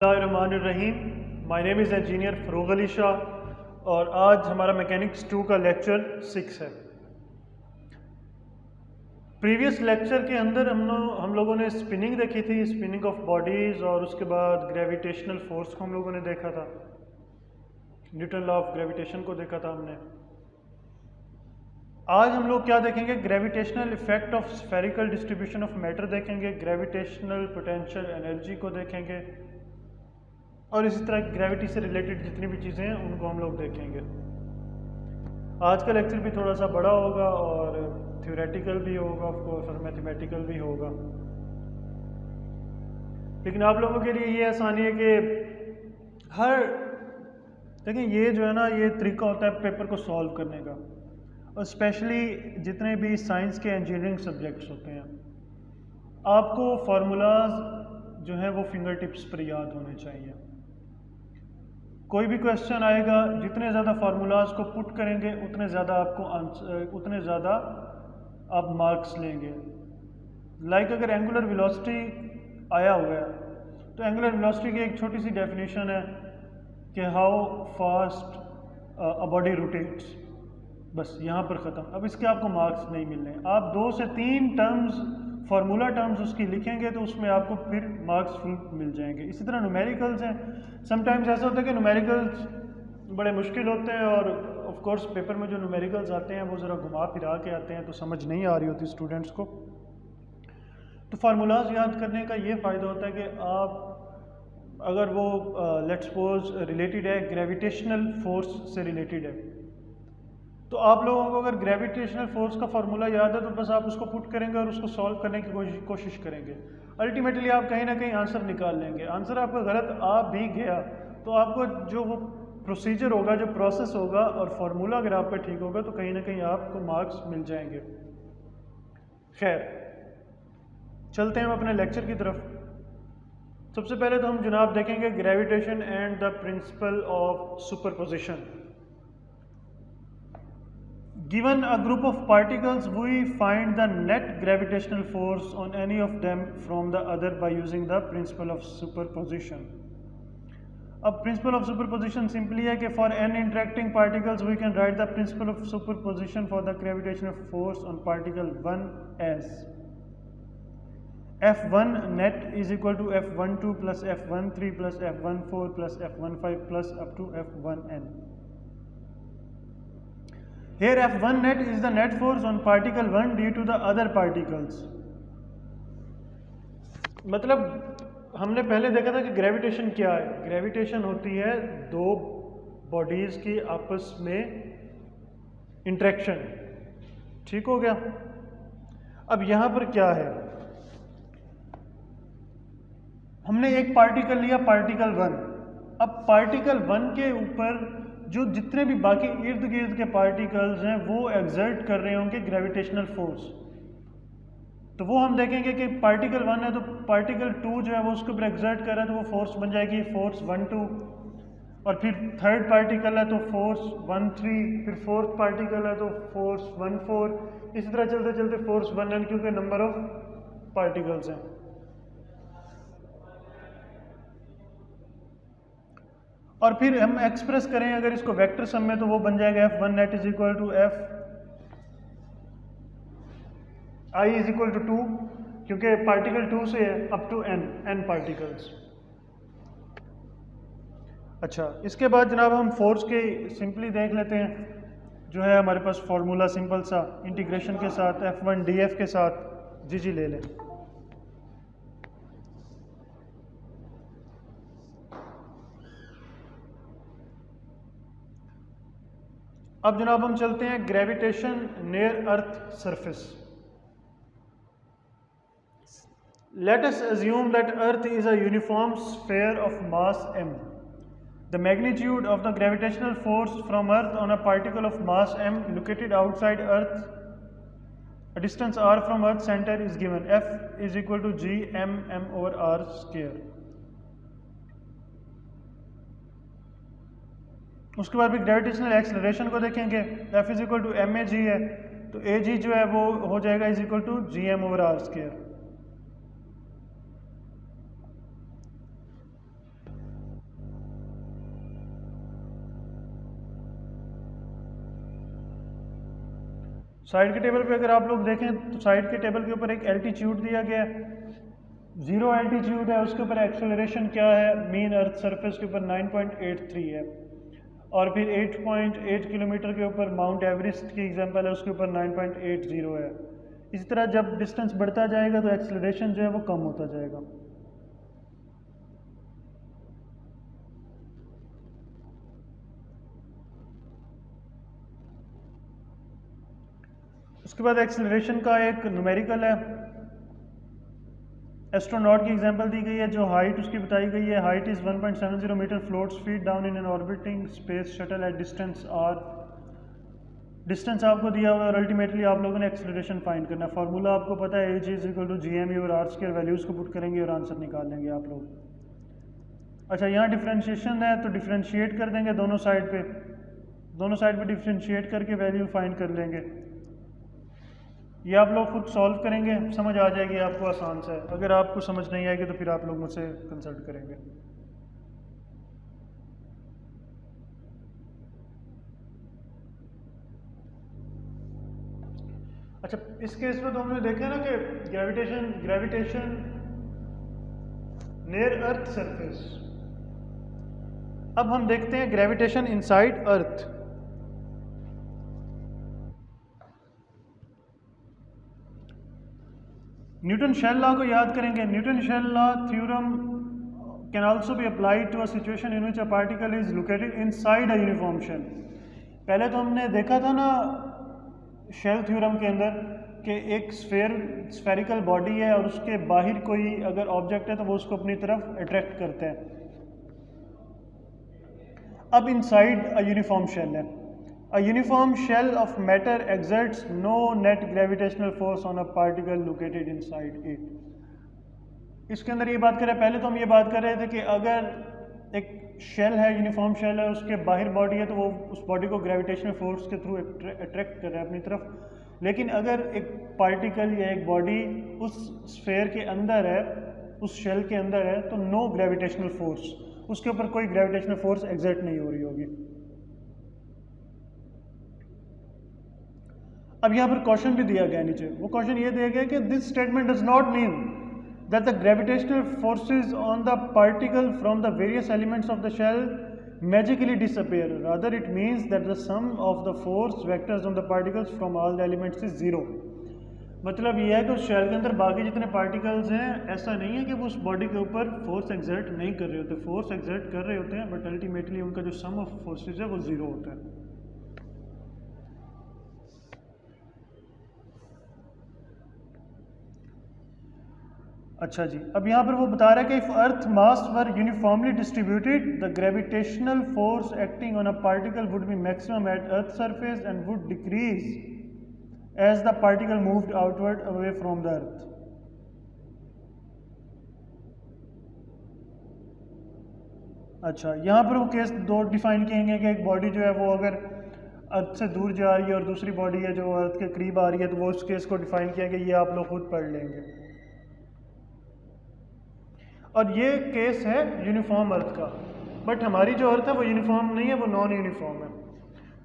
Rahim. My name is engineer Farogh Ali Shah और आज हमारा मैकेनिक्स 2 का लेक्चर 6 है। प्रीवियस लेक्चर के अंदर हम लोगों ने स्पिनिंग देखी थी, स्पिनिंग ऑफ बॉडीज़, और उसके बाद ग्रेविटेशनल फोर्स को हम लोगों ने देखा था, न्यूटन लॉ ऑफ ग्रेविटेशन को देखा था हमने। आज हम लोग क्या देखेंगे? Gravitational effect of spherical distribution of matter देखेंगे, ग्रेविटेशनल पोटेंशियल एनर्जी को देखेंगे, और इसी तरह ग्रेविटी से रिलेटेड जितनी भी चीज़ें हैं उनको हम लोग देखेंगे। आज का लेक्चर भी थोड़ा सा बड़ा होगा और थ्योरेटिकल भी होगा ऑफ कोर्स, और मैथमेटिकल भी होगा, लेकिन आप लोगों के लिए ये आसानी है कि देखिए ये जो है ना, ये तरीका होता है पेपर को सॉल्व करने का, और स्पेशली जितने भी साइंस के इंजीनियरिंग सब्जेक्ट्स होते हैं, आपको फार्मूलाज जो हैं वो फिंगर टिप्स पर याद होने चाहिए। कोई भी क्वेश्चन आएगा, जितने ज़्यादा फार्मूलाज को पुट करेंगे उतने ज़्यादा आपको आंसर, उतने ज़्यादा आप मार्क्स लेंगे। लाइक अगर एंगुलर वेलोसिटी आया हुआ है तो एंगुलर वेलोसिटी की एक छोटी सी डेफिनेशन है कि how fast a body rotates, बस यहाँ पर ख़त्म। अब इसके आपको मार्क्स नहीं मिलने। आप 2 से 3 टर्म्स, फार्मूला टर्म्स उसकी लिखेंगे तो उसमें आपको फिर मार्क्स फुल मिल जाएंगे। इसी तरह न्यूमेरिकल्स हैं, समटाइम्स ऐसा होता है कि न्यूमेरिकल्स बड़े मुश्किल होते हैं, और ऑफ कोर्स पेपर में जो न्यूमेरिकल्स आते हैं वो ज़रा घुमा फिरा के आते हैं तो समझ नहीं आ रही होती स्टूडेंट्स को। तो फार्मूलाज याद करने का ये फ़ायदा होता है कि आप अगर वो लेट्स सपोज रिलेटेड है, ग्रेविटेशनल फोर्स से रिलेटेड है, तो आप लोगों को अगर ग्रेविटेशनल फोर्स का फार्मूला याद है तो बस आप उसको पुट करेंगे और उसको सॉल्व करने की कोशिश करेंगे। अल्टीमेटली आप कहीं ना कहीं आंसर निकाल लेंगे। आंसर आपका गलत आ भी गया तो आपको जो वो प्रोसीजर होगा, जो प्रोसेस होगा, और फार्मूला अगर आप पे ठीक होगा तो कहीं ना कहीं आपको मार्क्स मिल जाएंगे। खैर, चलते हैं हम अपने लेक्चर की तरफ। सबसे पहले तो हम जनाब देखेंगे gravitation and the principle of superposition. Given a group of particles, we find the net gravitational force on any of them from the other by using the principle of superposition. अब principle of superposition simply है कि for n interacting particles we can write the principle of superposition for the gravitational force on particle 1 as F1 net is equal to F12 plus F13 plus F14 plus F15 plus up to F1n. Here F1 net is the net force on particle 1 due to the other particles. मतलब हमने पहले देखा था कि gravitation क्या है। Gravitation होती है दो बॉडीज की आपस में इंटरेक्शन। ठीक हो गया। अब यहां पर क्या है, हमने एक पार्टिकल लिया, पार्टिकल 1। अब पार्टिकल 1 के ऊपर जो जितने भी बाकी इर्द गिर्द के पार्टिकल्स हैं वो एक्सर्ट कर रहे होंगे ग्रेविटेशनल फोर्स। तो वो हम देखेंगे कि पार्टिकल 1 है तो पार्टिकल 2 जो है वो उसके ऊपर एक्सर्ट कर रहा है तो वो फोर्स बन जाएगी फोर्स 1-2, और फिर थर्ड पार्टिकल है तो फोर्स 1-3, फिर फोर्थ पार्टिकल है तो फोर्स 1-4, इसी तरह चलते चलते फोर्स 1n, क्योंकि नंबर ऑफ पार्टिकल्स हैं। और फिर हम एक्सप्रेस करें अगर इसको वेक्टर सम में तो वो बन जाएगा F1 net is equal to F I is equal to 2, क्योंकि पार्टिकल 2 से है अप टू n पार्टिकल्स। अच्छा, इसके बाद जनाब हम फोर्स के सिंपली देख लेते हैं। जो है हमारे पास फॉर्मूला सिंपल सा इंटीग्रेशन के साथ F1 df के साथ जी ले लें। अब जनाब हम चलते हैं gravitation near earth surface. Let us assume that Earth is a uniform sphere of mass m. The magnitude of the gravitational force from Earth on a particle of mass m located outside Earth, a distance r from Earth's center, is given. F is equal to g m over r square. उसके बाद भी gravitational acceleration को देखेंगे। F is equal to M A G है तो A G जो है वो हो जाएगा is equal to G M over R square. Side के टेबल पे अगर आप लोग देखें तो साइड के टेबल के ऊपर एक एल्टीट्यूड दिया गया है, 0 एल्टीट्यूड है, उसके ऊपर एक्सेलरेशन क्या है, मीन अर्थ सरफेस के ऊपर 9.83 है, और फिर 8.8 किलोमीटर के ऊपर माउंट एवरेस्ट की एग्जांपल है, उसके ऊपर 9.80 है। इसी तरह जब डिस्टेंस बढ़ता जाएगा तो एक्सेलरेशन जो है वो कम होता जाएगा। उसके बाद एक्सेलरेशन का एक न्यूमेरिकल है, एस्ट्रोनॉट की एग्जांपल दी गई है, जो हाइट उसकी बताई गई है, height is 1.70 metre, floats feet down in an orbiting space shuttle at distance R. Distance आपको दिया हुआ है और अल्टीमेटली आप लोगों ने एक्सेलरेशन फाइंड करना है। फार्मूला आपको पता है, H is equal to G M U और आर स्क्वायर, वैल्यूज़ को पुट करेंगे और आंसर निकाल लेंगे आप लोग। अच्छा, यहाँ डिफ्रेंशिएशन है तो डिफ्रेंशिएट कर देंगे दोनों साइड पे, दोनों साइड पे डिफ्रेंशिएट करके वैल्यू फाइंड कर लेंगे। ये आप लोग खुद सॉल्व करेंगे, समझ आ जाएगी आपको, आसान सा है। अगर आपको समझ नहीं आएगी तो फिर आप लोग मुझसे कंसल्ट करेंगे। अच्छा, इस केस में तो हमने देखा ना कि ग्रेविटेशन नियर अर्थ सरफेस। अब हम देखते हैं gravitation inside earth. Newton shell law को याद करेंगे। Newton shell law theorem can also be applied to a situation in which a particle is located inside a uniform shell. पहले तो हमने देखा था ना शेल थ्योरम के अंदर कि एक स्फेरिकल बॉडी है और उसके बाहर कोई अगर ऑब्जेक्ट है तो वो उसको अपनी तरफ अट्रैक्ट करता है। अब इनसाइड अ यूनिफॉर्म शेल है। A uniform shell of matter exerts no net gravitational force on a particle located inside it. इसके अंदर ये बात करें, पहले तो हम ये बात कर रहे थे कि अगर एक शेल है, यूनिफॉर्म शेल है, उसके बाहर बॉडी है तो वो उस बॉडी को ग्रेविटेशनल फोर्स के थ्रू अट्रैक्ट कर रहा है अपनी तरफ। लेकिन अगर एक पार्टिकल या एक बॉडी उस स्फेयर के अंदर है, उस शेल के अंदर है, तो नो ग्रेविटेशनल फोर्स, उसके ऊपर कोई ग्रेविटेशनल फोर्स एग्जर्ट नहीं हो रही होगी। अब यहाँ पर क्वेश्चन भी दिया गया नीचे, वो क्वेश्चन ये दिया गया कि this statement does not mean that the gravitational forces on the particle from the various elements of the shell magically disappear, rather it means that the sum of the force vectors on the particles from all the elements is zero. मतलब ये है कि उस shell के अंदर बाकी जितने particles हैं, ऐसा नहीं है कि वो उस बॉडी के ऊपर फोर्स एग्जर्ट नहीं कर रहे होते, फोर्स एग्जर्ट कर रहे होते हैं, बट अल्टीमेटली उनका जो सम ऑफ फोर्सेज है वो जीरो होता है। अच्छा जी, अब यहाँ पर वो बता रहा है कि if earth mass were uniformly distributed the gravitational force acting on a particle would be maximum at earth surface and would decrease as the particle moved outward away from the earth. अच्छा, यहाँ पर वो case दो define किए कि एक body जो है वो अगर अर्थ से दूर जा रही है और दूसरी बॉडी है जो अर्थ के करीब आ रही है, तो वो उस केस को डिफाइन किया कि ये आप लोग खुद पढ़ लेंगे। और ये केस है यूनिफॉर्म अर्थ का, बट हमारी जो अर्थ है वो यूनिफॉर्म नहीं है, वो नॉन यूनिफॉर्म है।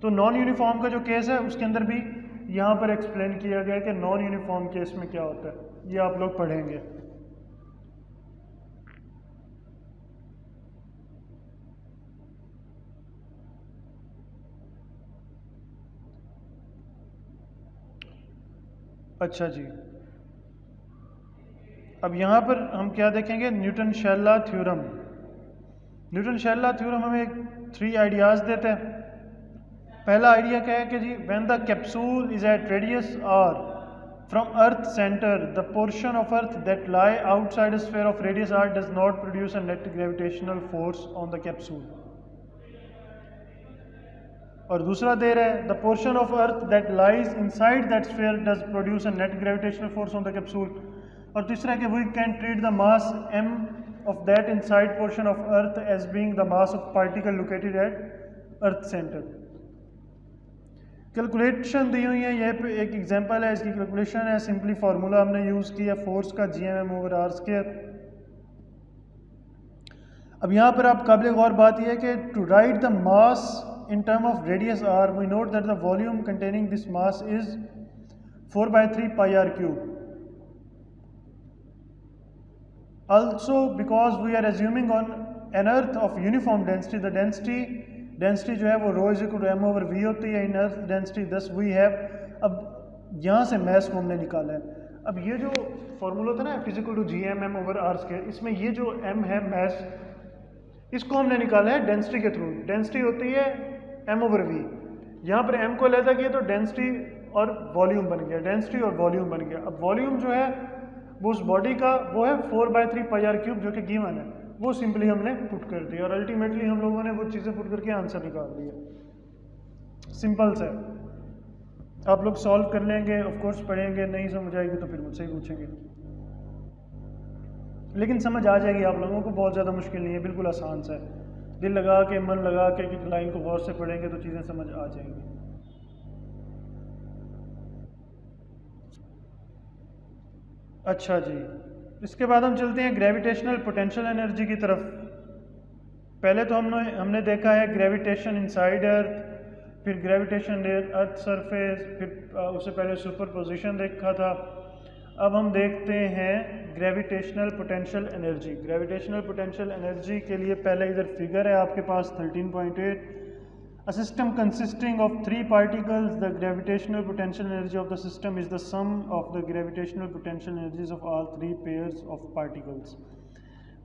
तो नॉन यूनिफॉर्म का जो केस है उसके अंदर भी यहाँ पर एक्सप्लेन किया गया कि नॉन यूनिफॉर्म केस में क्या होता है, ये आप लोग पढ़ेंगे। अच्छा जी, अब यहाँ पर हम क्या देखेंगे, Newton shell law theorem. Newton shell law theorem हमें 3 आइडियाज़ देते हैं। पहला आइडिया क्या है कि G when the capsule is at radius R from earth centre the portion of earth that lie outside a sphere of radius R does not produce a net gravitational force on the capsule. और दूसरा दे रहा है the portion of earth that lies inside that sphere does produce a net gravitational force on the capsule. और तीसरा है कि we can treat the mass m of that inside portion of earth as being the mass of particle located at earth center। Calculation दी हुई है, यह पे एक एग्जांपल है, इसकी कैलकुलेशन है, सिंपली फार्मूला हमने यूज़ किया फोर्स का Gm/r²। अब यहाँ पर आप काबिल गौर बात यह है कि to write the mass in term of radius r we note that the volume containing this mass is 4/3 pi r cube. Also, because we are assuming on an earth of uniform density, the density जो है वो rho is equal to m over v होती है in earth density, thus we have, अब यहाँ से mass को हमने निकाला है. अब ये जो फॉर्मूला था ना f is equal to gmm over r square, इसमें ये जो m है mass, इसको हमने निकाला है डेंसिटी के थ्रू. डेंसिटी होती है m over v, यहाँ पर m को लेता किया तो डेंसिटी और वॉल्यूम बन गया, डेंसिटी और वॉल्यूम बन गया. अब वॉल्यूम जो है वो उस बॉडी का वो है 4/3 pi r cube जो कि गिवन है, वो सिंपली हमने पुट कर दिया और अल्टीमेटली हम लोगों ने वो चीज़ें पुट करके आंसर निकाल दिया. सिंपल सा है, आप लोग सॉल्व कर लेंगे, ऑफ कोर्स पढ़ेंगे, नहीं समझ आएगी तो फिर मुझसे ही पूछेंगे, लेकिन समझ आ जाएगी आप लोगों को. बहुत ज़्यादा मुश्किल नहीं है, बिल्कुल आसान सा है. दिल लगा के मन लगा के कि लाइन को गौर से पढ़ेंगे तो चीज़ें समझ आ जाएंगी. अच्छा जी, इसके बाद हम चलते हैं ग्रेविटेशनल पोटेंशियल एनर्जी की तरफ. पहले तो हमने देखा है ग्रेविटेशन इनसाइड अर्थ, फिर ग्रेविटेशन नियर अर्थ सरफेस, फिर उससे पहले सुपरपोजिशन देखा था. अब हम देखते हैं gravitational potential energy. Gravitational potential energy के लिए पहले इधर फिगर है आपके पास 13.8. A system consisting of 3 particles, the gravitational potential energy of the system is the sum of the gravitational potential energies of all 3 pairs of particles.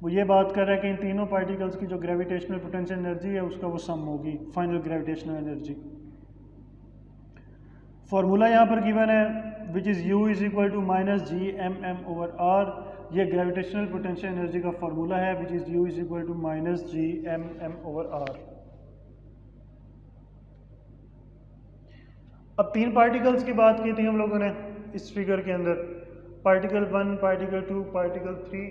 वो ये बात कर रहा है कि इन तीनों पार्टिकल्स की जो ग्रेविटेशनल पोटेंशियल एनर्जी है उसका वो सम होगी, फाइनल ग्रेविटेशनल एनर्जी. फॉर्मूला यहाँ पर गिवन है which is u is equal to minus G M M over R. ये ग्रेविटेशनल पोटेंशियल एनर्जी का फॉर्मूला है which is u is equal to minus G M M over R. अब 3 particles की बात की थी हम लोगों ने इस फिगर के अंदर, पार्टिकल 1, पार्टिकल 2, पार्टिकल 3.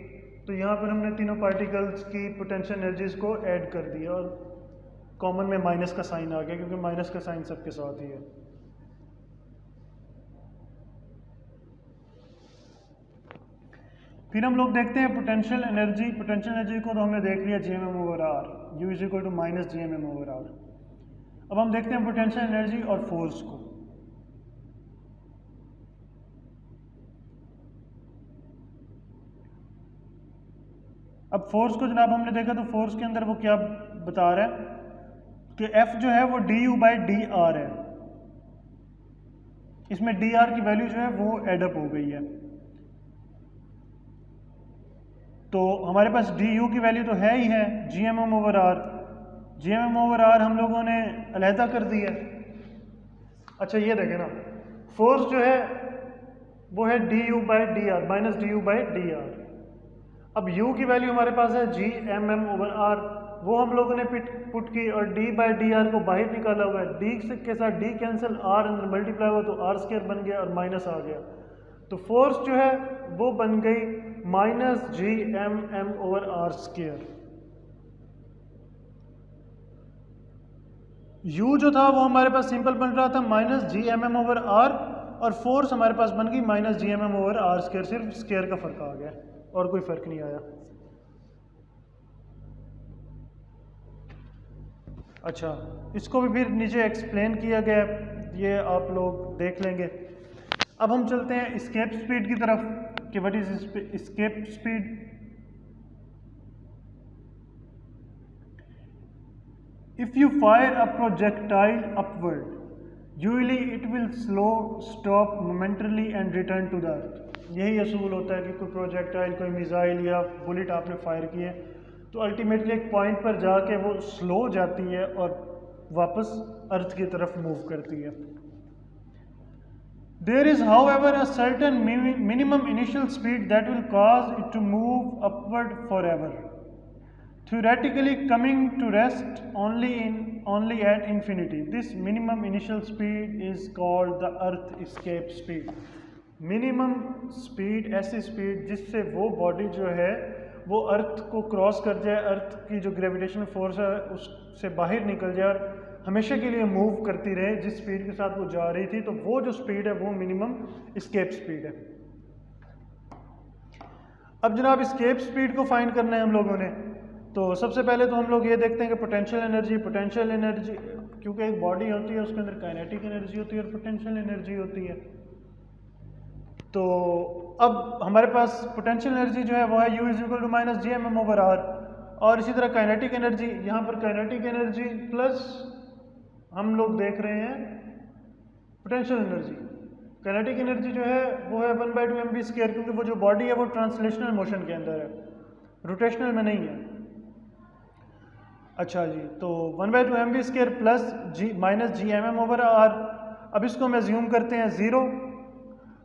तो यहाँ पर हमने तीनों पार्टिकल्स की पोटेंशियल एनर्जीज को ऐड कर दिया और कॉमन में माइनस का साइन आ गया क्योंकि माइनस का साइन सबके साथ ही है. फिर हम लोग देखते हैं पोटेंशियल एनर्जी. पोटेंशियल एनर्जी को तो हमने देख लिया G M M over R, U is equal to minus G M M over R. अब हम देखते हैं पोटेंशियल एनर्जी और फोर्स को. अब फोर्स को जनाब हमने देखा तो फोर्स के अंदर वो क्या बता रहा है कि F जो है वो du/dr है. इसमें dr की वैल्यू जो है वो एडअप हो गई है. तो हमारे पास du की वैल्यू तो है ही है gmm over R. gmm over R हम लोगों ने अलहदा कर दी है. अच्छा ये देखें ना, फोर्स जो है वो है du/dr माइनस du/dr. अब u की वैल्यू हमारे पास है G M M over R, वो हम लोगों ने पुट की और d/dr को बाहर निकाला हुआ है. d के साथ d कैंसिल, r अंदर मल्टीप्लाई हुआ तो r स्क्वायर बन गया और माइनस आ गया. तो फोर्स जो है वो बन गई minus G M M over R square. u जो था वो हमारे पास सिंपल बन रहा था minus G M M over R और फोर्स हमारे पास बन गई minus G M M over R square. सिर्फ स्क्वायर का फर्क आ गया और कोई फर्क नहीं आया. अच्छा, इसको भी फिर नीचे एक्सप्लेन किया गया, ये आप लोग देख लेंगे. अब हम चलते हैं एस्केप स्पीड की तरफ कि what is escape speed. If you fire a projectile upward, usually it will slow, stop momentarily and return to the earth. यही असूल होता है कि कोई प्रोजेक्टाइल, कोई मिसाइल या बुलेट आपने फायर किए तो अल्टीमेटली एक पॉइंट पर जाके वो स्लो जाती है और वापस अर्थ की तरफ मूव करती है. There is however a certain minimum initial speed that will cause it to move upward forever, theoretically coming to rest only at infinity. This minimum initial speed is called the earth escape speed. Minimum speed ऐसी speed जिससे वो body जो है वो अर्थ को cross कर जाए, अर्थ की जो ग्रेविटेशनल फोर्स है उससे बाहर निकल जाए और हमेशा के लिए मूव करती रहे जिस स्पीड के साथ वो जा रही थी. तो वो जो स्पीड है वो मिनिमम एस्केप स्पीड है. अब जनाब एस्केप स्पीड को फाइंड करना है हम लोगों ने. तो सबसे पहले तो हम लोग ये देखते हैं कि पोटेंशियल एनर्जी क्योंकि एक बॉडी होती है उसके अंदर काइनेटिक एनर्जी होती है और पोटेंशियल एनर्जी होती है. तो अब हमारे पास पोटेंशियल एनर्जी जो है वो है U is equal to minus G M M over R, और इसी तरह काइनेटिक एनर्जी, यहाँ पर काइनेटिक एनर्जी प्लस हम लोग देख रहे हैं पोटेंशियल एनर्जी। काइनेटिक एनर्जी जो है वो है 1/2 mv², क्योंकि वो जो बॉडी है वो ट्रांसलेशनल मोशन के अंदर है, रोटेशनल में नहीं है। अच्छा जी, तो 1/2 mv² plus G minus G M M over R. अब इसको हम एज्यूम करते हैं 0,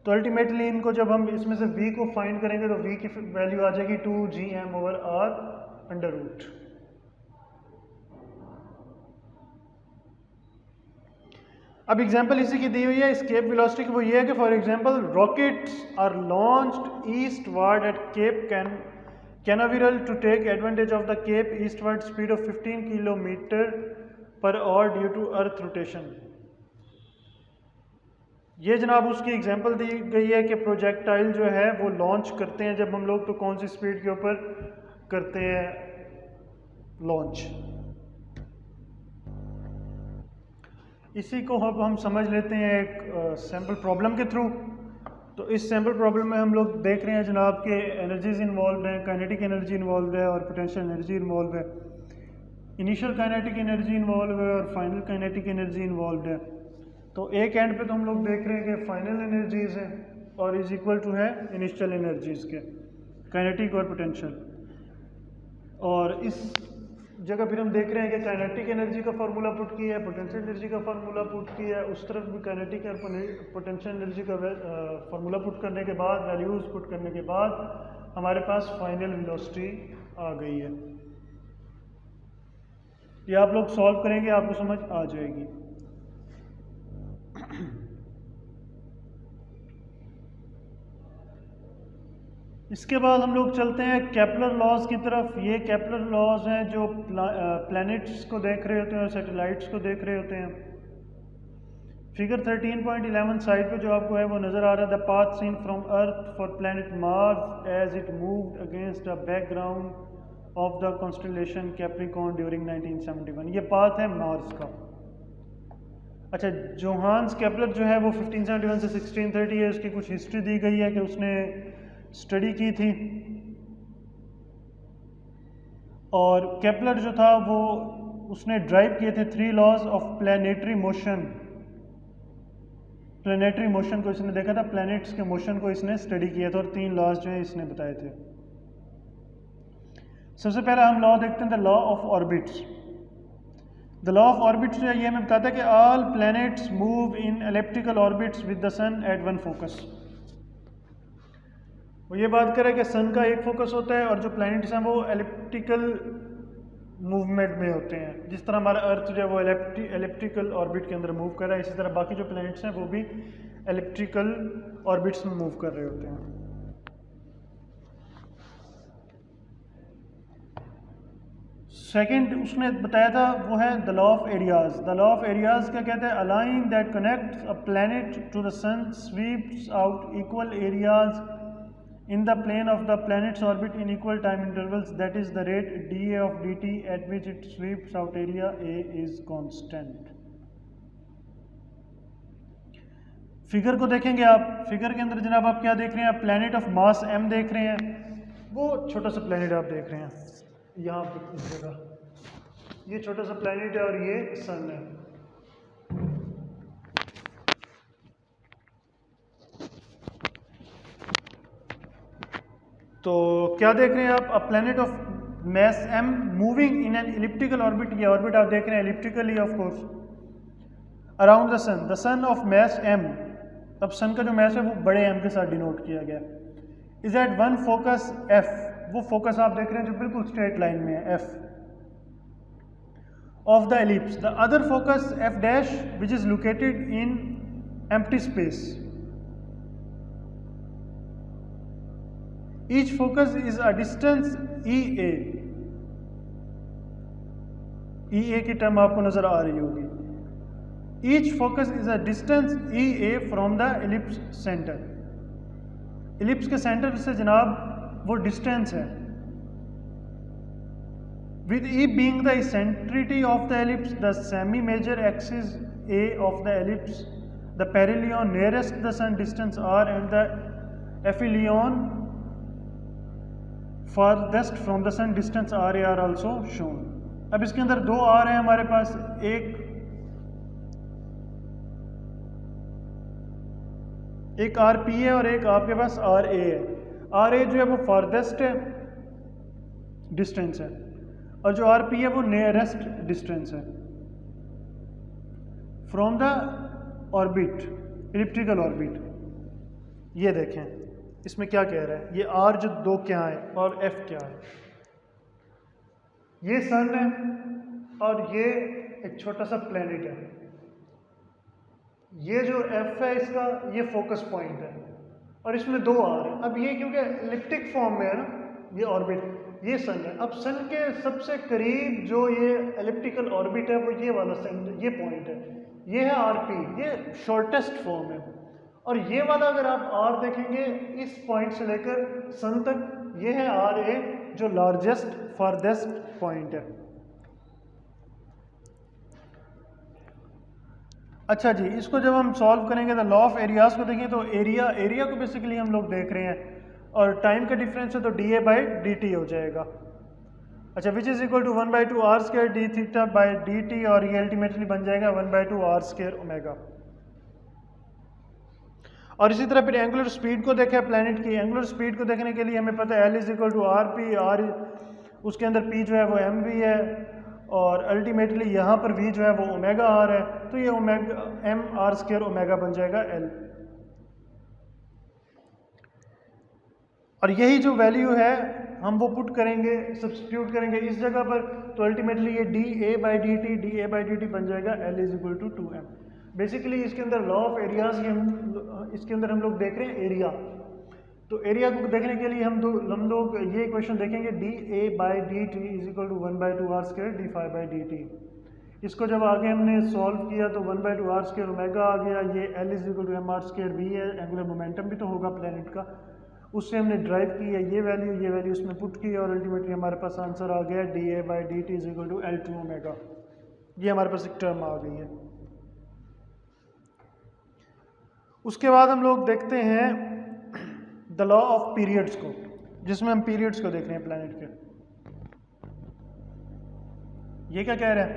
तो अल्टीमेटली इनको जब हम इसमें से v को फाइंड करेंगे तो v की वैल्यू आ जाएगी 2gm over r under root. अब एग्जांपल इसी की दी हुई है एस्केप वेलोसिटी की, वो ये है कि for example rockets are launched eastward at Cape Canaveral to take advantage of the cape eastward speed of 15 kilometre per hour due to earth rotation. ये जनाब उसकी एग्जांपल दी गई है कि प्रोजेक्टाइल जो है वो लॉन्च करते हैं जब हम लोग, तो कौन सी स्पीड के ऊपर करते हैं लॉन्च। इसी को अब हम समझ लेते हैं एक सैम्पल प्रॉब्लम के थ्रू। तो इस सैम्पल प्रॉब्लम में हम लोग देख रहे हैं जनाब के एनर्जीज इन्वॉल्व हैं, काइनेटिक एनर्जी इन्वॉल्व है और पोटेंशियल एनर्जी इन्वॉल्व है। इनिशियल काइनेटिक एनर्जी इन्वॉल्व है और फाइनल काइनेटिक एनर्जी इन्वॉल्व है। तो एक एंड पे तो हम लोग देख रहे हैं कि फाइनल एनर्जीज है और इज इक्वल टू है इनिशियल एनर्जीज के, काइनेटिक और पोटेंशियल। और इस जगह फिर हम देख रहे हैं कि काइनेटिक एनर्जी का फार्मूला पुट किया है, पोटेंशियल एनर्जी का फार्मूला पुट किया है, उस तरफ भी काइनेटिक और पोटेंशियल एनर्जी का फार्मूला पुट करने के बाद, वैल्यूज पुट करने के बाद हमारे पास फाइनल वेलोसिटी आ गई है। ये आप लोग सॉल्व करेंगे आपको समझ आ जाएगी। इसके बाद हम लोग चलते हैं केपलर लॉज की तरफ। ये केपलर लॉज हैं जो प्लैनेट्स को देख रहे होते हैं और सैटेलाइट्स को देख रहे होते हैं। फिगर 13.11 साइड पे जो आपको है वो नज़र आ रहा है, the path seen from earth for planet Mars as it moved against the background of the constellation Capricorn during 1971। ये पाथ है मार्स का। अच्छा, जोहान्स केपलर जो है वो 1571 से 1630 है, उसकी कुछ हिस्ट्री दी गई है कि उसने स्टडी की थी। और केपलर जो था वो उसने ड्राइव किए थे 3 laws of planetary motion. Planetary motion को इसने देखा था, प्लैनेट्स के मोशन को इसने स्टडी किया था और 3 लॉज जो है इसने बताए थे। सबसे पहला हम लॉ देखते हैं the law of orbits. The law of orbits जो है ये हमें बताता है कि all planets move in elliptical orbits with the sun at one focus. वो ये बात करे कि सन का एक फोकस होता है और जो प्लैनेट्स हैं वो एलिप्टिकल मूवमेंट में होते हैं। जिस तरह हमारा अर्थ जो है वो एलिप्टिकल ऑर्बिट के अंदर मूव कर रहा है, इसी तरह बाकी जो प्लैनेट्स हैं वो भी एलिप्टिकल ऑर्बिट्स में मूव कर रहे होते हैं। सेकंड उसने बताया था वो है the law of areas. The law of areas क्या कहता है, a line that connects a planet to the sun sweeps out equal areas in the plane of the planet's orbit in equal time intervals, that is the rate dA of dt at which it sweeps out area A is constant। Figure को देखेंगे आप, figure के अंदर जनाब आप क्या देख रहे हैं, आप प्लैनेट ऑफ मास m देख रहे हैं। वो छोटा सा प्लैनेट आप देख रहे हैं यहाँ पर इस जगह, ये छोटा सा प्लैनेट है और ये सन है। तो क्या देख रहे हैं आप, a planet of mass m moving in an elliptical orbit. ये ऑर्बिट आप देख रहे हैं elliptically of course, around the sun of mass m। अब सन का जो मैस है वो बड़े m के साथ डिनोट किया गया। Is at one focus f, वो फोकस आप देख रहे हैं जो बिल्कुल स्ट्रेट लाइन में है f of the ellipse. The other focus f dash which is located in empty space. Each focus is a distance EA। EA की टर्म आपको नजर आ रही होगी। Each focus is a distance EA from the ellipse center। Ellipse के centre से जनाब वो distance है। With E being the eccentricity of the ellipse, the semi-major axis A of the ellipse, the parallel nearest the sun distance R and the एफिलियन farthest from the sun distance RA are also shown। अब इसके अंदर दो are हैं हमारे पास, एक R P है और एक आपके पास आर ए है। आर ए जो है वो फारदेस्ट डिस्टेंस है और जो आर पी है वो नियरेस्ट डिस्टेंस है from the orbit, elliptical orbit. ये देखें इसमें क्या कह रहा है, ये आर जो दो क्या है और एफ क्या है। ये सन है और ये एक छोटा सा प्लेनेट है। ये जो एफ है इसका, ये फोकस पॉइंट है और इसमें दो आर है। अब ये क्योंकि एलिप्टिक फॉर्म में है ना, ये ऑर्बिट, ये सन है। अब सन के सबसे करीब जो ये एलिप्टिकल ऑर्बिट है वो ये वाला सन, ये पॉइंट है, ये है आर पी, ये शॉर्टेस्ट फॉर्म है। और ये वाला अगर आप आर देखेंगे इस पॉइंट से लेकर सन तक, ये है आर ए जो लार्जेस्ट फारदेस्ट पॉइंट है। अच्छा जी, इसको जब हम सॉल्व करेंगे तो लॉ ऑफ एरियाज को देखें तो एरिया को बेसिकली हम लोग देख रहे हैं और टाइम का डिफरेंस है तो D A by D T हो जाएगा। अच्छा, which is equal to 1/2 R square D theta by D T, और ये अल्टीमेटली बन जाएगा 1/2 आर स्क्वायर ओमेगा। और इसी तरह फिर एंगुलर स्पीड को देखा है प्लैनेट की। एंगुलर स्पीड को देखने के लिए हमें पता है L is equal to R P, R उसके अंदर पी जो है वो एम वी है और अल्टीमेटली यहाँ पर वी जो है वो ओमेगा आर है, तो ये omega M R square omega बन जाएगा एल। और यही जो वैल्यू है हम वो पुट करेंगे, सब्स्टिट्यूट करेंगे इस जगह पर, तो अल्टीमेटली ये D A by D T बन जाएगा L is equal to 2m। Basically इसके अंदर लॉ ऑफ एरियाज इसके अंदर हम लोग देख रहे हैं एरिया। तो एरिया को देखने के लिए हम लोग ये इक्वेशन देखेंगे, D A by D T is equal to 1/2 R square D phi by D T. इसको जब आगे हमने सॉल्व किया तो 1/2 आर स्क्वायर ओमेगा आ गया, ये L is equal to M R square V है, एंगुलर मोमेंटम भी तो होगा प्लैनेट का, उससे हमने ड्राइव की है ये वैल्यू उसमें पुट की और अल्टीमेटली हमारे पास आंसर आ गया D A by D T is equal to L2 omega. ये हमारे पास एक टर्म आ गई है। उसके बाद हम लोग देखते हैं द लॉ ऑफ पीरियड्स को, जिसमें हम पीरियड्स को देख रहे हैं प्लैनेट के। ये क्या कह रहा है,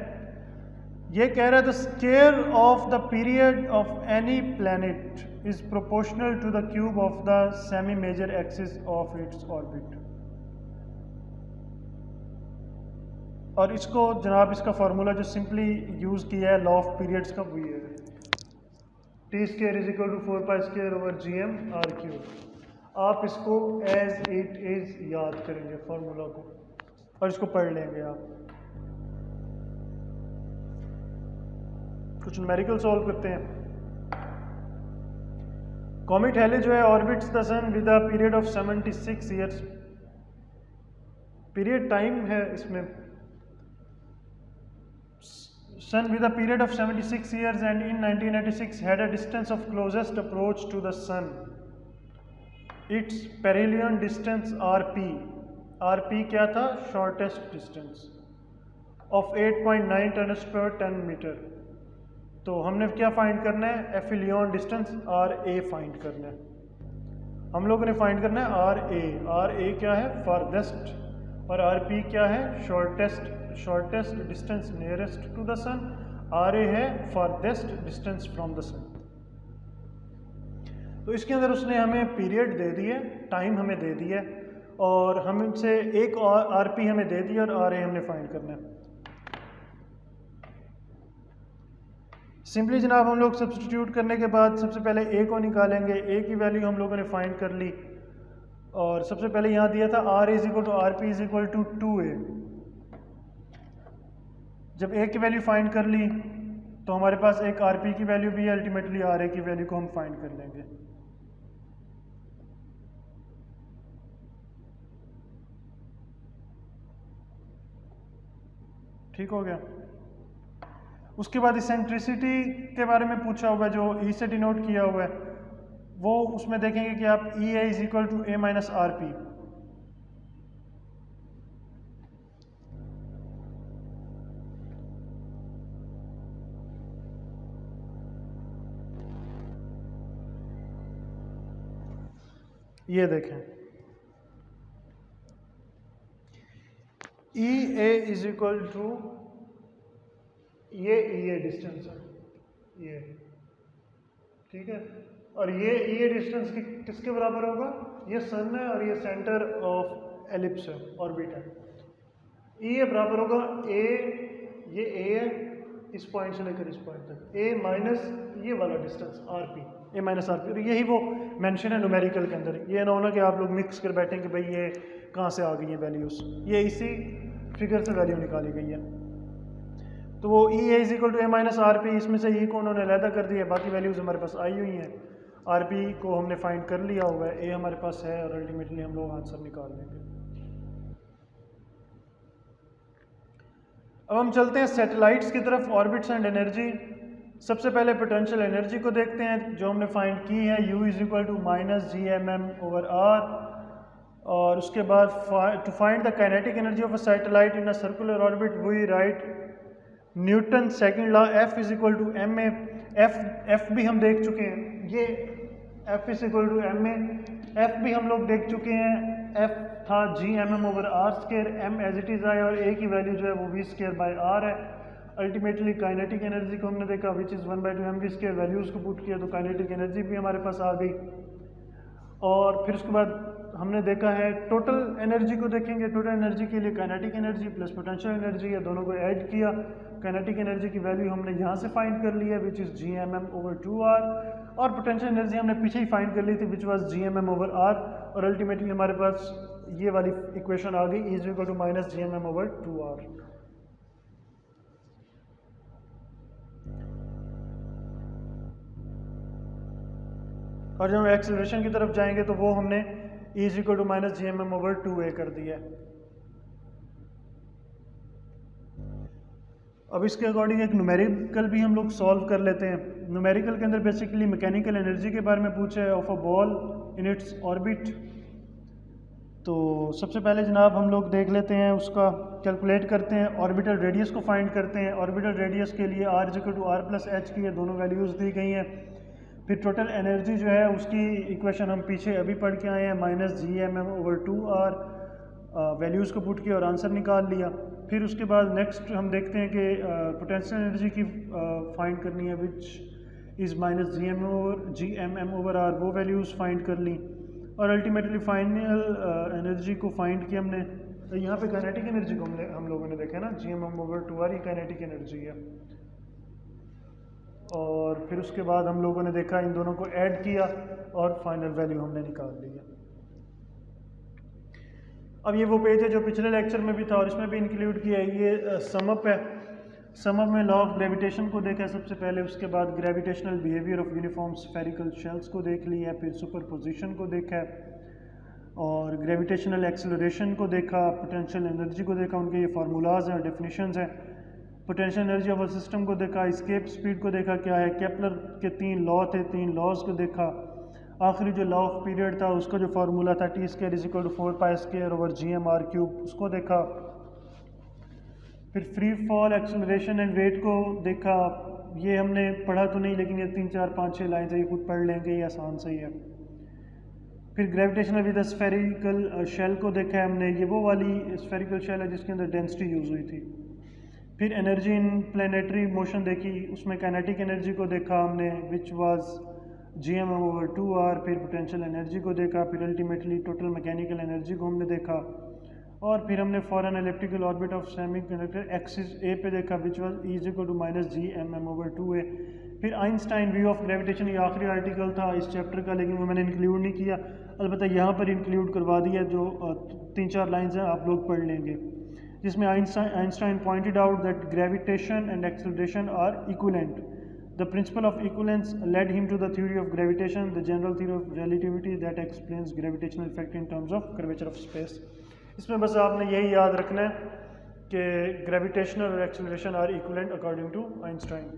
ये कह रहा है the square of the period of any planet is proportional to the cube of the semi major axis of its orbit। और इसको जनाब इसका फार्मूला जो सिंपली यूज किया है लॉ ऑफ पीरियड्स का वो ये है, T square is equal to 4 pi square over G M R cube. आप इसको एज इट इज याद करेंगे फार्मूला को और इसको पढ़ लेंगे आप। कुछ न्यूमेरिकल सॉल्व करते हैं। कॉमेट हेले जो है orbits the sun with a period of 76 years. Period time है इसमें, sun with a period of 76 years and in 1996 had a distance of closest approach to the sun, it's perihelion distance R P क्या था, shortest distance of 8.9 10 metre. तो हमने क्या find करना है, aphelion distance R A find करना है। हम लोगों ने फाइंड करना है आर ए क्या है, फारदेस्ट, और आर पी क्या है, shortest distance nearest to the sun. R A है farthest distance from the sun. तो इसके अंदर उसने हमें पीरियड दे दिए, टाइम हमें दे दिया और हमसे एक और आर पी हमें दे दिया और आर ए हमने फाइंड करना है। सिंपली जनाब हम लोग सब्स्टिट्यूट करने के बाद सबसे पहले ए को निकालेंगे। ए की वैल्यू हम लोगों ने फाइंड कर ली और सबसे पहले यहाँ दिया था R is equal to R P is equal to 2a। जब ए की वैल्यू फाइंड कर ली तो हमारे पास एक आर पी की वैल्यू भी है, अल्टीमेटली आर ए की वैल्यू को हम फाइंड कर लेंगे। ठीक हो गया। उसके बाद इसेंट्रिसिटी के बारे में पूछा हुआ है, जो ई से डिनोट किया हुआ है, वो उसमें देखेंगे कि आप E A is equal to A minus R P. ये देखें E A is equal to ये ई ए डिस्टेंस है, ये ठीक है, और ये ई ए डिस्टेंस किसके बराबर होगा? ये सन है और ये सेंटर ऑफ एलिप्स है, ऑर्बिट है। ई ए बराबर होगा ए, ये ए है इस पॉइंट से लेकर इस पॉइंट तक, ए माइनस ये वाला डिस्टेंस आर पी, ए माइनस आर पी। यही वो मेंशन है न्यूमेरिकल के अंदर। ये ना होना कि आप लोग मिक्स कर बैठें कि भाई ये कहाँ से आ गई है वैल्यूज़, ये इसी फिगर से वैल्यू निकाली गई है। तो वो E A is equal to A minus R P, इसमें से ई को उन्होंने अलहदा कर दिया, बाकी वैल्यूज़ हमारे पास आई हुई हैं। आर पी को हमने फाइंड कर लिया हुआ है, ए हमारे पास है, और अल्टीमेटली हम लोग आंसर निकाल लेंगे। अब हम चलते हैं सैटेलाइट्स की तरफ, ऑर्बिट्स एंड एनर्जी। सबसे पहले पोटेंशियल एनर्जी को देखते हैं जो हमने फाइंड की है, U is equal to minus G M M over R. और उसके बाद to find the kinetic energy of a satellite in a circular orbit we write Newton second law, F is equal to M A. F भी हम देख चुके हैं, ये F is equal to M A, F भी हम लोग देख चुके हैं। F था G M M over R square, M as it is आया, और ए की वैल्यू जो है वो वी स्केयर बाय आर है। अल्टीमेटली काइनेटिक एनर्जी को हमने देखा which is 1/2 M V square, values को पुट किया तो काइनेटिक एनर्जी भी हमारे पास आ गई। और फिर उसके बाद हमने देखा है टोटल एनर्जी को देखेंगे। टोटल एनर्जी के लिए kinetic energy plus potential energy है, दोनों को ऐड किया। काइनेटिक एनर्जी की वैल्यू हमने यहाँ से फाइंड कर ली है which is G M M over 2r, और पोटेंशियल एनर्जी हमने पीछे ही फाइंड कर ली थी which was G M M over R. और अल्टीमेटली हमारे पास ये वाली इक्वेशन आ गई, is equal to minus G M M over 2r। और जब हम एक्सेलरेशन की तरफ जाएंगे तो वो हमने is equal to minus G M M over 2a कर दिया है। अब इसके अकॉर्डिंग एक न्यूमेरिकल भी हम लोग सॉल्व कर लेते हैं। न्यूमेरिकल के अंदर बेसिकली मैकेनिकल एनर्जी के बारे में पूछा है of a ball in its orbit. तो सबसे पहले जनाब हम लोग देख लेते हैं, उसका कैलकुलेट करते हैं, ऑर्बिटल रेडियस को फाइंड करते हैं। ऑर्बिटल रेडियस के लिए r equal to r plus H की ये दोनों वैल्यूज़ दी गई हैं। फिर टोटल एनर्जी जो है उसकी इक्वेशन हम पीछे अभी पढ़ के आए हैं, minus G M M over 2r, values को पुट किया और आंसर निकाल लिया। फिर उसके बाद नेक्स्ट हम देखते हैं कि पोटेंशियल एनर्जी की फाइंड करनी है which is minus G M M over R, वो वैल्यूज़ फाइंड कर ली। और अल्टीमेटली फाइनल एनर्जी को फाइंड किया हमने। तो यहाँ पे काइनेटिक एनर्जी को हम लोगों ने देखा ना, G M M over 2r ही काइनेटिक एनर्जी है। और फिर उसके बाद हम लोगों ने देखा, इन दोनों को ऐड किया और फाइनल वैल्यू हमने निकाल लिया। अब ये वो पेज है जो पिछले लेक्चर में भी था और इसमें भी इंक्लूड किया है। ये समअप है। समअप में लॉ ऑफ ग्रेविटेशन को देखा सबसे पहले, उसके बाद gravitational behaviour of uniform spherical shells को देख लिया, फिर सुपरपोजिशन को देखा और ग्रेविटेशनल एक्सेलरेशन को देखा, पोटेंशियल एनर्जी को देखा, उनके ये फार्मूलाज हैं और डेफिनेशंस हैं। Potential energy of a system को देखा, एस्केप स्पीड को देखा क्या है, केपलर के 3 लॉ थे, 3 लॉज को देखा। आखिरी जो लॉ ऑफ पीरियड था उसका जो फार्मूला था T square is equal to 4π² over G M R cube, उसको देखा। फिर free fall, acceleration and weight को देखा। ये हमने पढ़ा तो नहीं, लेकिन ये 3 4 5 6 लाइन से ये खुद पढ़ लेंगे, ये आसान सही है। फिर ग्रेविटेशनल विद स्फेरिकल शेल को देखा है हमने, ये वो वाली स्फेरिकल शेल है जिसके अंदर डेंसिटी यूज़ हुई थी। फिर एनर्जी इन प्लेनेटरी मोशन देखी, उसमें काइनेटिक एनर्जी को देखा हमने which was G M M over 2r। फिर पोटेंशियल एनर्जी को देखा, फिर अल्टीमेटली टोटल मैकेनिकल एनर्जी को हमने देखा। और फिर हमने for an electrical orbit of semi conductor axis A पे देखा which was is equal to minus G M M over 2a। फिर आइंस्टाइन व्यू ऑफ ग्रेविटेशन, ये आखिरी आर्टिकल था इस चैप्टर का, लेकिन वो मैंने इंक्लूड नहीं किया, अलबत्ता यहाँ पर इंक्लूड करवा दिया, जो 3 4 लाइन्स हैं आप लोग पढ़ लेंगे, जिसमें Einstein pointed out that gravitation and acceleration are equivalent. The principle of equivalence led him to the theory of gravitation, the general theory of relativity that explains gravitational effect in terms of curvature of space। इसमें बस आपने यही याद रखना है कि gravitational और acceleration are equivalent according to Einstein.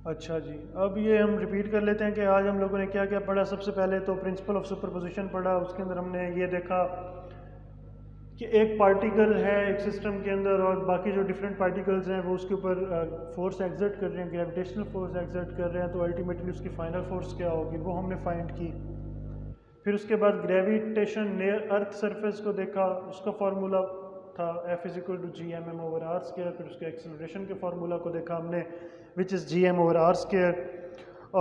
अच्छा जी, अब ये हम रिपीट कर लेते हैं कि आज हम लोगों ने क्या क्या पढ़ा। सबसे पहले तो प्रिंसिपल ऑफ सुपरपोजिशन पढ़ा, उसके अंदर हमने ये देखा कि एक पार्टिकल है एक सिस्टम के अंदर और बाकी जो डिफरेंट पार्टिकल्स हैं वो उसके ऊपर फोर्स एक्सर्ट कर रहे हैं, ग्रेविटेशनल फोर्स एक्सर्ट कर रहे हैं, तो अल्टीमेटली उसकी फाइनल फोर्स क्या होगी वो हमने फाइंड की। फिर उसके बाद ग्रेविटेशन नियर अर्थ सरफेस को देखा, उसका फार्मूला था F=gmm/r²। फिर उसके एक्सेलरेशन के फार्मूला को देखा हमने विच इज़ gm/r²।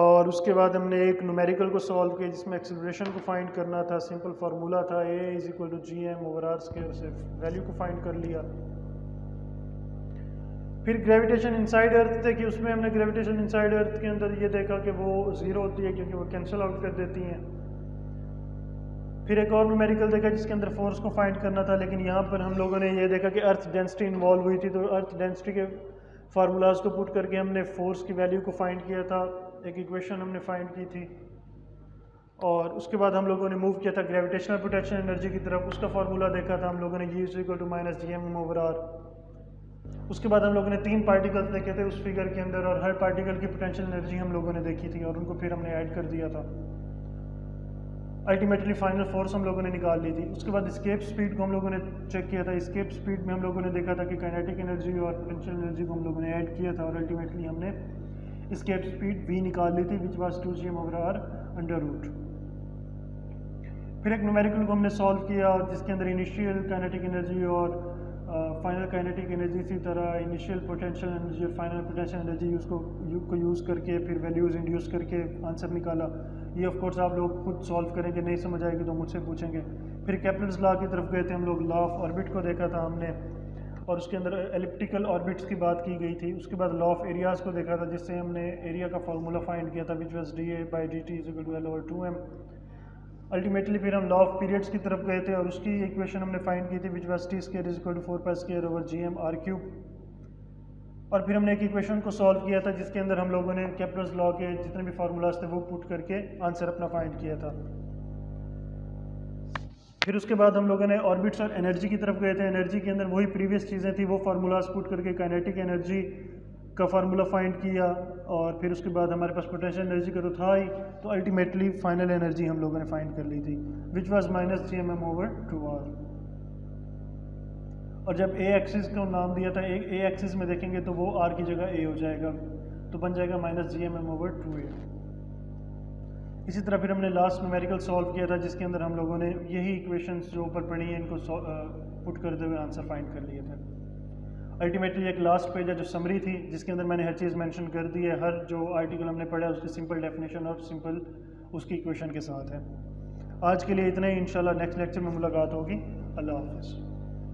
और उसके बाद हमने एक न्यूमेरिकल को सॉल्व किया जिसमें एक्सेलरेशन को फाइंड करना था। सिंपल फार्मूला था A=gm/r² से वैल्यू को फाइंड कर लिया। फिर ग्रेविटेशन इनसाइड अर्थ थे कि उसमें हमने ग्रेविटेशन इनसाइड अर्थ के अंदर ये देखा कि वो ज़ीरो होती है क्योंकि वो कैंसिल आउट कर देती हैं। फिर एक और न्यूमेरिकल देखा जिसके अंदर फोर्स को फाइंड करना था, लेकिन यहाँ पर हम लोगों ने ये देखा कि अर्थ डेंसिटी इन्वॉल्व हुई थी, तो अर्थ डेंसिटी के फार्मूलाज को पुट करके हमने फोर्स की वैल्यू को फाइंड किया था, एक इक्वेशन हमने फाइंड की थी। और उसके बाद हम लोगों ने मूव किया था ग्रेविटेशनल पोटेंशियल एनर्जी की तरफ, उसका फार्मूला देखा था हम लोगों ने U=-gm/r। उसके बाद हम लोगों ने 3 पार्टिकल्स देखे थे उस फिगर के अंदर और हर पार्टिकल की पोटेंशियल एनर्जी हम लोगों ने देखी थी और उनको फिर हमने ऐड कर दिया था। अल्टीमेटली फाइनल फोर्स हम लोगों ने निकाल ली थी। उसके बाद स्केप स्पीड को हम लोगों ने चेक किया था। स्केप स्पीड में हम लोगों ने देखा था कि काइनेटिक एनर्जी और पोटेंशियल एनर्जी को हम लोगों ने ऐड किया था और अल्टीमेटली हमने स्केप स्पीड v निकाल ली थी विच वाज 2gm/r²। फिर एक न्यूमेरिकल को हमने सॉल्व किया और जिसके अंदर इनिशियल काइनेटिक एनर्जी और फाइनल काइनेटिक एनर्जी, इसी तरह इनिशियल पोटेंशियल एनर्जी और फाइनल पोटेंशियल एनर्जी को यूज़ करके फिर वैल्यूज़ इंड्यूस करके आंसर निकाला। ये ऑफ कोर्स आप लोग खुद सॉल्व करेंगे, नहीं समझ आएगी तो मुझसे पूछेंगे। फिर केपलर्स लॉ की तरफ गए थे हम लोग, लॉ ऑफ ऑर्बिट को देखा था हमने और उसके अंदर एलिप्टिकल ऑर्बिट्स की बात की गई थी। उसके बाद लॉ ऑफ एरियाज़ को देखा था जिससे हमने एरिया का फार्मूला फाइंड किया था विच वाज dA/dt=L/2m। अल्टीमेटली फिर हम लॉ ऑफ पीरियड्स की तरफ गए थे और उसकी इक्वेशन हमने फाइंड की थी विच वाज T²4π² और फिर हमने एक इक्वेशन को सॉल्व किया था जिसके अंदर हम लोगों ने केपलर्स लॉ के जितने भी फार्मूलाज थे वो पुट करके आंसर अपना फाइंड किया था। फिर उसके बाद हम लोगों ने ऑर्बिट्स और एनर्जी की तरफ गए थे। एनर्जी के अंदर वही प्रीवियस चीज़ें थी, वो फार्मूलाज पुट करके काइनेटिक एनर्जी का फार्मूला फाइंड किया और फिर उसके बाद हमारे पास पोटेंशियल एनर्जी का तो था ही, तो अल्टीमेटली फाइनल एनर्जी हम लोगों ने फाइंड कर ली थी विच वाज -gmm/2r। और जब ए एक्सिस को नाम दिया था, ए एक्सिस में देखेंगे तो वो आर की जगह ए हो जाएगा, तो बन जाएगा -gmm/2a। इसी तरह फिर हमने लास्ट न्यूमेरिकल सॉल्व किया था जिसके अंदर हम लोगों ने यही इक्वेशंस जो ऊपर पढ़ी हैं इनको पुट करते हुए आंसर फाइंड कर लिए थे। अल्टीमेटली एक लास्ट पेज है जो समरी थी जिसके अंदर मैंने हर चीज़ मेंशन कर दी है, हर जो आर्टिकल हमने पढ़ा है उसकी सिंपल डेफिनेशन और सिंपल उसकी इक्वेशन के साथ है। आज के लिए इतना ही, इंशाल्लाह नेक्स्ट लेक्चर में मुलाकात होगी। अल्लाह हाफ़िज़।